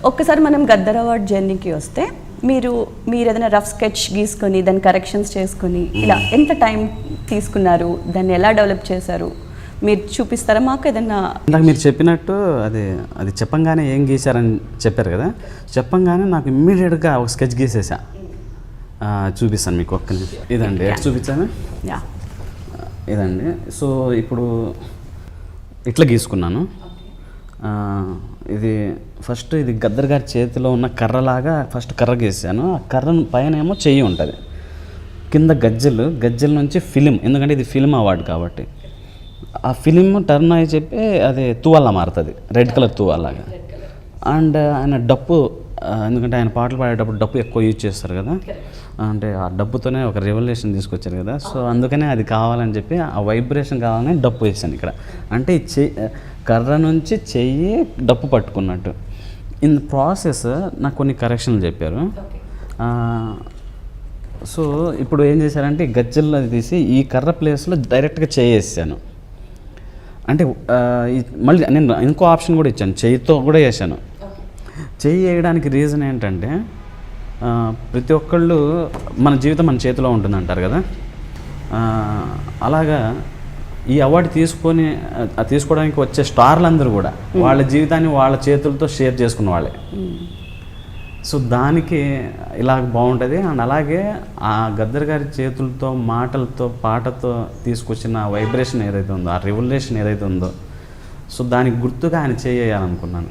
ఒక్కసారి మనం గద్దర్ అవార్డ్ జర్నీకి వస్తే మీరు ఏదైనా రఫ్ స్కెచ్ గీసుకొని దాన్ని కరెక్షన్స్ చేసుకొని ఇలా ఎంత టైం తీసుకున్నారు, దాన్ని ఎలా డెవలప్ చేశారు, మీరు చూపిస్తారా మాకు ఏదన్నా? ఇందాక మీరు చెప్పినట్టు అది చెప్పంగానే ఏం గీశారని చెప్పారు కదా, చెప్పంగానే నాకు ఇమ్మీడియట్గా ఒక స్కెచ్ గీసేసా. చూపిస్తాను మీకు ఒక్క నిమిషం. ఇదండి చూపించాను. ఇదండి. సో ఇప్పుడు ఇట్లా గీసుకున్నాను. ఇది ఫస్ట్ ఇది గద్దర్ గారి చేతిలో ఉన్న కర్రలాగా ఫస్ట్ కర్ర గీసాను. ఆ కర్ర పైన ఏమో చెయ్యి ఉంటుంది, కింద గజ్జల నుంచి ఫిలిం, ఎందుకంటే ఇది ఫిలిం అవార్డు కాబట్టి ఆ ఫిలిం టర్న్ అయ్యి చెప్పి అది తువాలా మారుతుంది, రెడ్ కలర్ తువాలాగా. అండ్ ఆయన డప్పు, ఎందుకంటే ఆయన పాటలు పాడేటప్పుడు డప్పు ఎక్కువ యూజ్ చేస్తారు కదా, అంటే ఆ డప్పుతోనే ఒక రెవల్యూషన్ తీసుకొచ్చారు కదా. సో అందుకనే అది కావాలని చెప్పి ఆ వైబ్రేషన్ కావాలని డప్పు వేసాను ఇక్కడ. అంటే కర్ర నుంచి చెయ్యి డప్పు పట్టుకున్నట్టు. ఇన్ ప్రాసెస్ నాకు కొన్ని కరెక్షన్లు చెప్పారు. సో ఇప్పుడు ఏం చేశారంటే గజ్జల్లో తీసి ఈ కర్ర ప్లేస్లో డైరెక్ట్గా చేసాను. అంటే మళ్ళీ నేను ఇంకో ఆప్షన్ కూడా ఇచ్చాను, చెయ్యితో కూడా చేశాను. చెయ్యి వేయడానికి రీజన్ ఏంటంటే ప్రతి ఒక్కళ్ళు మన జీవితం మన చేతిలో ఉంటుంది అంటారు కదా, అలాగా ఈ అవార్డు తీసుకోవడానికి వచ్చే స్టార్లందరూ కూడా వాళ్ళ జీవితాన్ని వాళ్ళ చేతులతో షేర్ చేసుకున్న వాళ్ళే. సో దానికి ఇలా బాగుంటుంది. అండ్ అలాగే ఆ గద్దర్ గారి చేతులతో, మాటలతో, పాటతో తీసుకొచ్చిన వైబ్రేషన్ ఏదైతే ఉందో, ఆ రెవల్యూషన్ ఏదైతే ఉందో, సో దానికి గుర్తుగా ఆయన చేయాలనుకున్నాను.